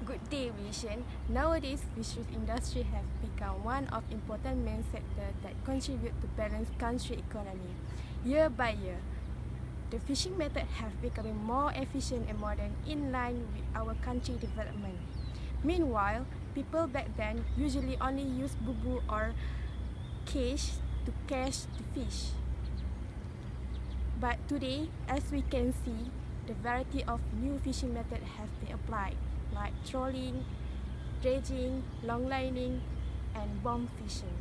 Good day, Vision. Nowadays, fisheries industry have become one of important main sector that contribute to balanced country economy. Year by year, the fishing method have becoming more efficient and modern in line with our country development. Meanwhile, people back then usually only use bubu or cage to catch the fish. But today, as we can see, the variety of new fishing methods have been applied, like trolling, dredging, long lining, and bomb fishing.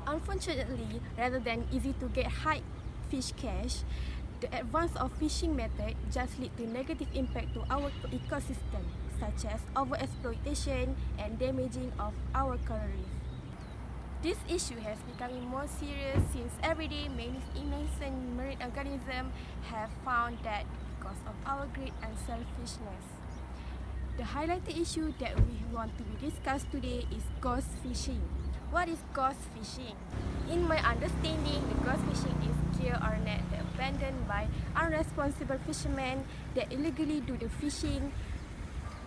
Unfortunately, rather than easy to get high fish catch, the advance of fishing method just lead to negative impact to our ecosystem, such as overexploitation and damaging of our coral reef. This issue has become more serious since every day many innocent marine organisms have found that because of our greed and selfishness. The highlighted issue that we want to be discussed today is ghost fishing. What is ghost fishing? In my understanding, the ghost fishing is gear or net that abandoned by irresponsible fishermen that illegally do the fishing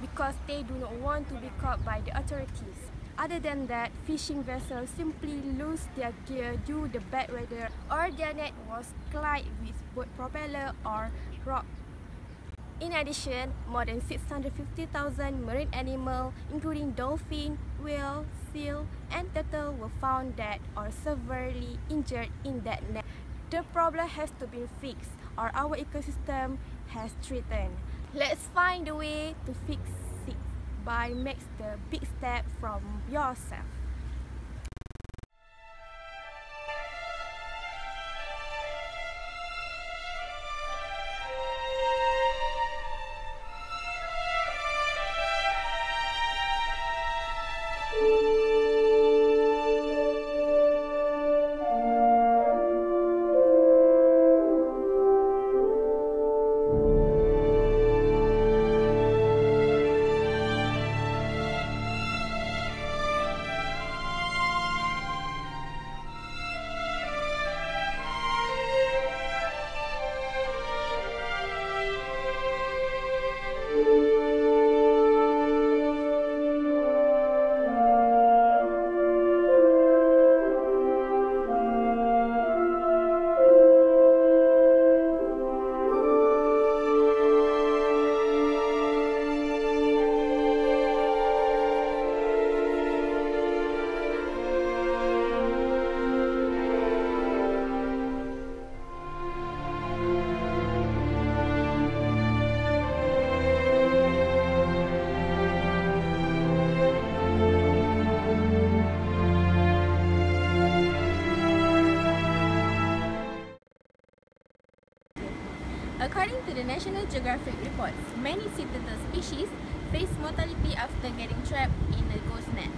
because they do not want to be caught by the authorities. Other than that, fishing vessels simply lose their gear due to the bad weather or their net was collided with boat propeller or rock. In addition, more than 650,000 marine animals, including dolphin, whale, seal, and turtle, were found dead or severely injured in that net. The problem has to be fixed, or our ecosystem has threatened. Let's find a way to fix it by make the big step from yourself. According to the National Geographic reports, many sea turtle species face mortality after getting trapped in a ghost net.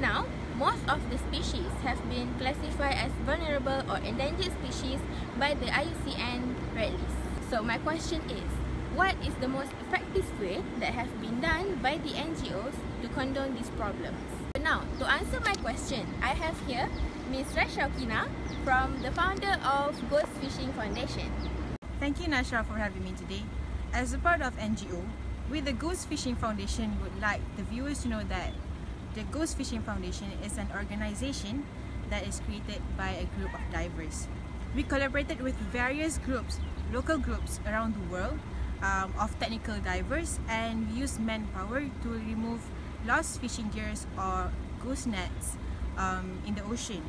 Now, most of the species have been classified as vulnerable or endangered species by the IUCN Red List. So my question is, what is the most effective way that has been done by the NGOs to condone these problems? Now, to answer my question, I have here Ms. Rashaukina from the founder of Ghostfishing Foundation. Thank you, Nasha, for having me today. As a part of NGO, we the Ghostfishing Foundation would like the viewers to know that the Ghostfishing Foundation is an organization that is created by a group of divers. We collaborated with various groups, local groups around the world of technical divers, and we use manpower to remove lost fishing gears or ghost nets in the ocean,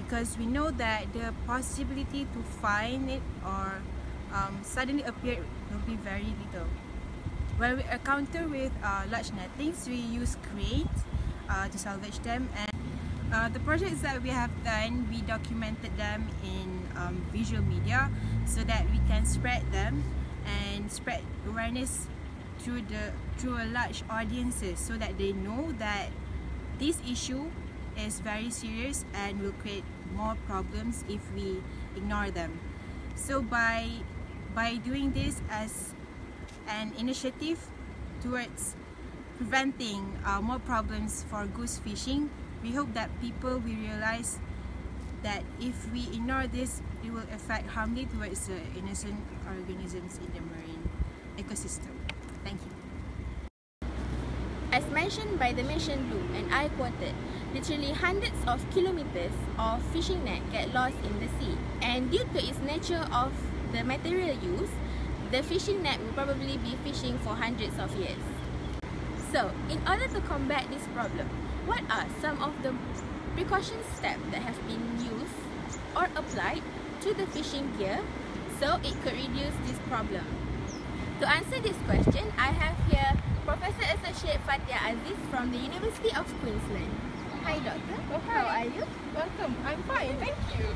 because we know that the possibility to find it or suddenly appear will be very little. When we encounter with large nettings, we use cranes to salvage them, and the projects that we have done, we documented them in visual media so that we can spread them and spread awareness through a large audiences, so that they know that this issue is very serious and will create more problems if we ignore them. So by doing this as an initiative towards preventing more problems for goose fishing, we hope that people will realize that if we ignore this, it will affect harmly towards the innocent organisms in the marine ecosystem. Thank you. As mentioned by the Mission Blue, and I quoted, literally hundreds of kilometers of fishing net get lost in the sea. And due to its nature of the material used, the fishing net will probably be fishing for hundreds of years. So, in order to combat this problem, what are some of the precaution steps that have been used or applied to the fishing gear so it could reduce this problem? To answer this question, I have here Professor Associate Fatia Aziz from the University of Queensland. Hi Doctor, how are you? Welcome, I'm fine, thank you.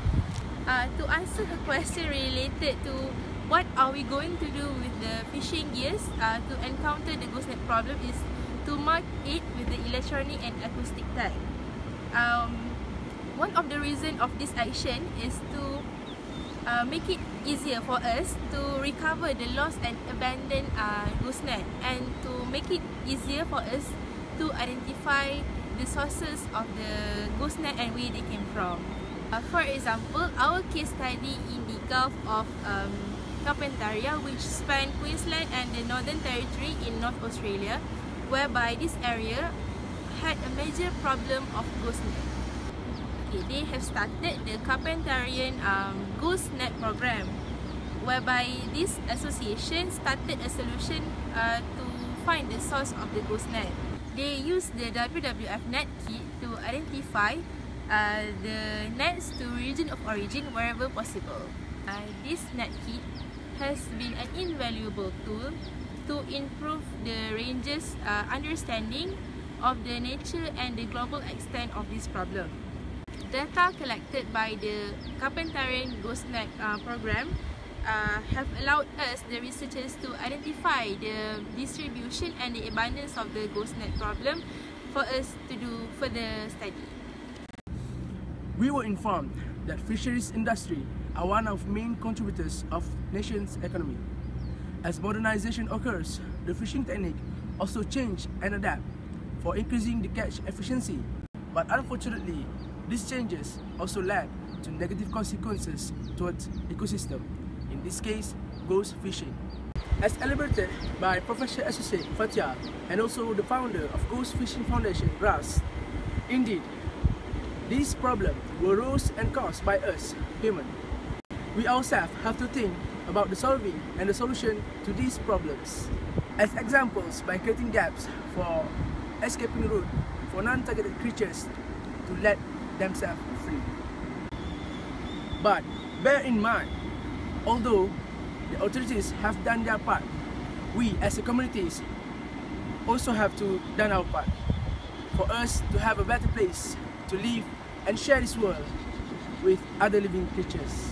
To answer the question related to what are we going to do with the fishing gears to encounter the ghost net problem is to mark it with the electronic and acoustic tag. One of the reasons of this action is to make it easier for us to recover the lost and abandoned ghost net, and to make it easier for us to identify the sources of the ghost net and where they came from. For example, our case study in the Gulf of Carpentaria, which span Queensland and the Northern Territory in North Australia, whereby this area had a major problem of ghost net. They have started the Carpentarian Ghost Net program, whereby this association started a solution to find the source of the ghost net. They use the WWF net kit to identify the nets to region of origin wherever possible. This net kit has been an invaluable tool to improve the ranger's understanding of the nature and the global extent of this problem. Data collected by the Carpentarian Ghost Net program have allowed us, the researchers, to identify the distribution and the abundance of the ghost net problem for us to do further study. We were informed that fisheries industry are one of main contributors of nation's economy. As modernization occurs, the fishing technique also change and adapt for increasing the catch efficiency. But unfortunately, these changes also led to negative consequences towards ecosystem, in this case, ghost fishing. As elaborated by Professor Associate Fatia and also the founder of Ghost Fishing Foundation, GRAS, indeed, these problems were rose and caused by us, human. We ourselves have to think about the solving and the solution to these problems. As examples, by creating gaps for escaping route for non-targeted creatures to let themselves free. But bear in mind, although the authorities have done their part, we as a communities also have to done our part for us to have a better place to live and share this world with other living creatures.